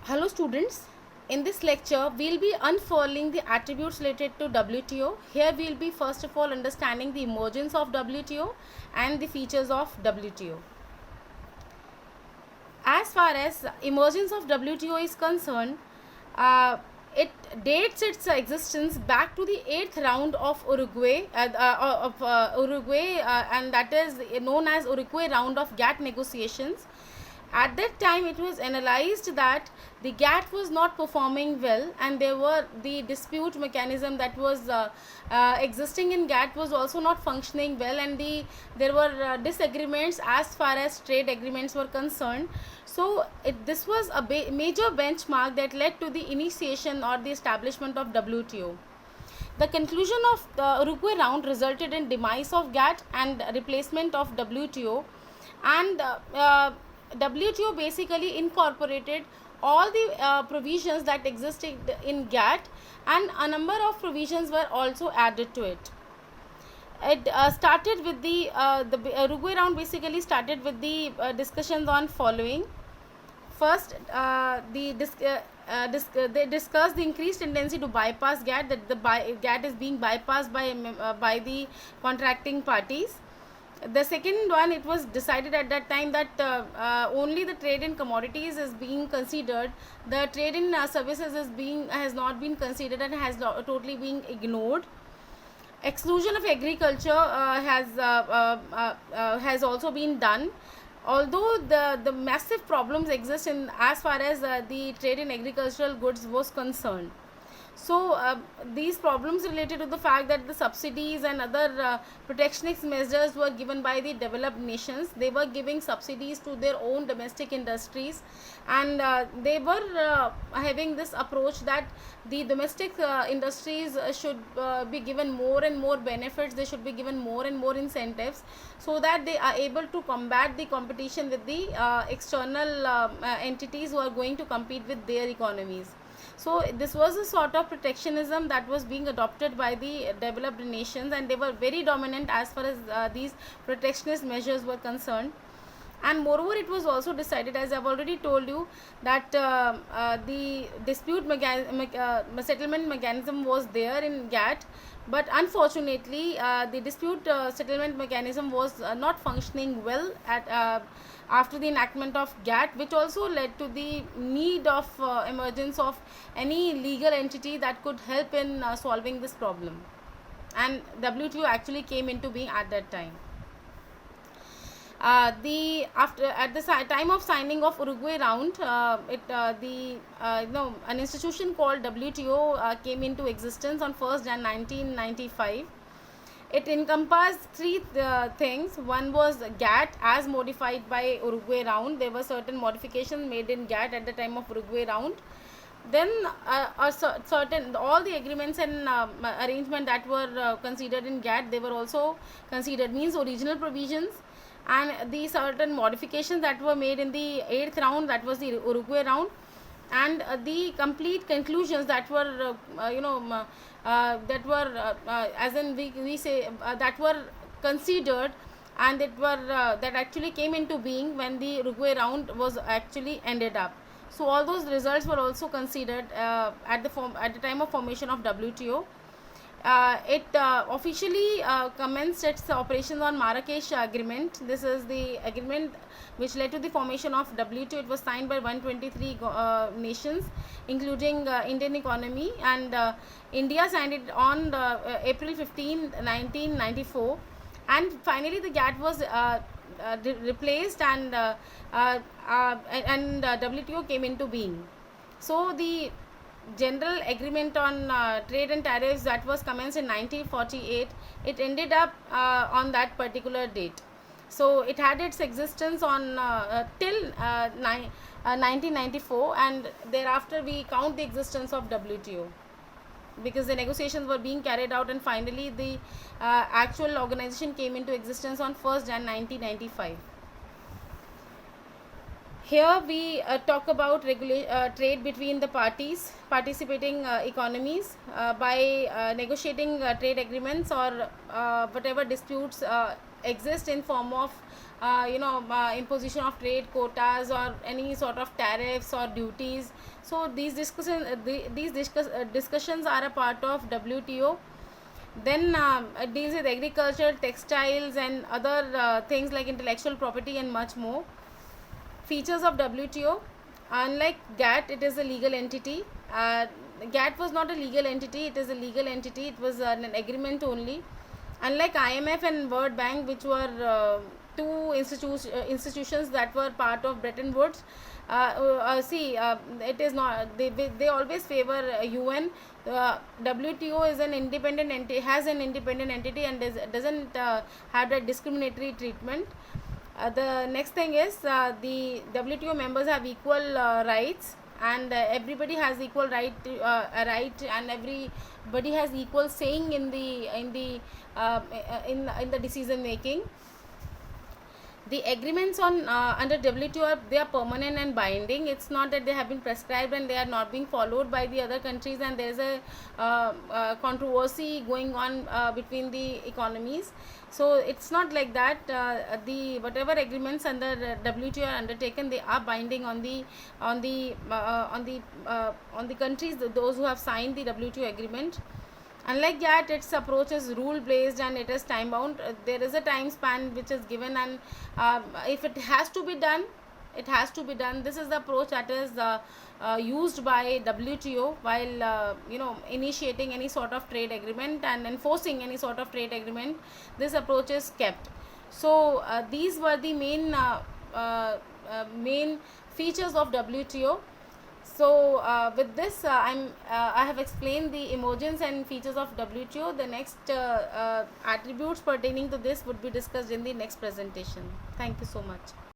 Hello students, in this lecture we'll be unfurling the attributes related to WTO. Here we'll be first of all understanding the emergence of WTO and the features of WTO. As far as emergence of WTO is concerned, uh, it dates its existence back to the 8th round of Uruguay, and that is known as Uruguay round of GATT negotiations. At that time, it was analyzed that the GATT was not performing well, and there were the dispute mechanism that was existing in GATT was also not functioning well, and there were disagreements as far as trade agreements were concerned. So this was a major benchmark that led to the initiation or the establishment of WTO. The conclusion of the Uruguay round resulted in demise of GATT and replacement of WTO, and WTO basically incorporated all the provisions that existed in GATT, and a number of provisions were also added to it. It started with the Uruguay round basically started with the discussions on following. First, they discussed the increased tendency to bypass GATT, that GATT is being bypassed by the contracting parties. The second one, it was decided at that time that only the trade in commodities is being considered. The trade in services has not been considered and has totally been ignored. Exclusion of agriculture has also been done, although the massive problems exist in as far as the trade in agricultural goods was concerned. So these problems related to the fact that the subsidies and other protectionist measures were given by the developed nations. They were giving subsidies to their own domestic industries, and they were having this approach that the domestic industries should be given more and more benefits. They should be given more and more incentives so that they are able to combat the competition with the external entities who are going to compete with their economies. So this was a sort of protectionism that was being adopted by the developed nations, and they were very dominant as far as these protectionist measures were concerned. And moreover, it was also decided, as I've already told you, that the settlement mechanism was there in GATT, but unfortunately the dispute settlement mechanism was not functioning well after the enactment of GATT, which also led to the need of emergence of any legal entity that could help in solving this problem, and WTO actually came into being at that time. At the time of signing of Uruguay round, an institution called WTO came into existence on 1st Jan 1995. It encompassed three things. One was GATT as modified by Uruguay round. There were certain modifications made in GATT at the time of Uruguay round. Then certain all the agreements and arrangement that were considered in GATT, they were also considered, means original provisions, and the certain modifications that were made in the 8th round, that was the Uruguay round, and the complete conclusions that were as in we say that were considered, and that actually came into being when the Uruguay round was actually ended up. So all those results were also considered at the time of formation of WTO. It officially commenced its operations on Marrakesh Agreement. This is the agreement which led to the formation of WTO. It was signed by 123 nations, including Indian economy, and India signed it on April 15, 1994. And finally, the GATT was replaced, and WTO came into being. So the general agreement on trade and tariffs that was commenced in 1948, it ended up on that particular date. So it had its existence on till 1994, and thereafter we count the existence of WTO, because the negotiations were being carried out, and finally the actual organization came into existence on 1st Jan 1995. Here we talk about trade between the parties, participating economies, by negotiating trade agreements or whatever disputes exist in form of imposition of trade quotas or any sort of tariffs or duties. So these discussions are a part of WTO. Then it deals with agriculture, textiles, and other things like intellectual property and much more. Features of WTO: unlike GATT, it is a legal entity. GATT was not a legal entity; it is a legal entity. It was an agreement only. Unlike IMF and World Bank, which were two institutions that were part of Bretton Woods, it is not. They always favor UN. WTO is an independent entity, has an independent entity, and doesn't have that discriminatory treatment. The next thing is the WTO members have equal rights, and everybody has equal right to, and everybody has equal saying in the decision making. The agreements on under WTO they are permanent and binding. It's not that they have been prescribed and they are not being followed by the other countries, and there is a controversy going on between the economies. So it's not like that. The whatever agreements under WTO are undertaken, they are binding on the countries, those who have signed the WTO agreement. Unlike that, its approach is rule based and it is time bound. There is a time span which is given, and if it has to be done, it has to be done. This is the approach that is used by WTO while initiating any sort of trade agreement and enforcing any sort of trade agreement. This approach is kept. So these were the main features of WTO. So with this, I have explained the emergence and features of WTO. The next attributes pertaining to this would be discussed in the next presentation. Thank you so much.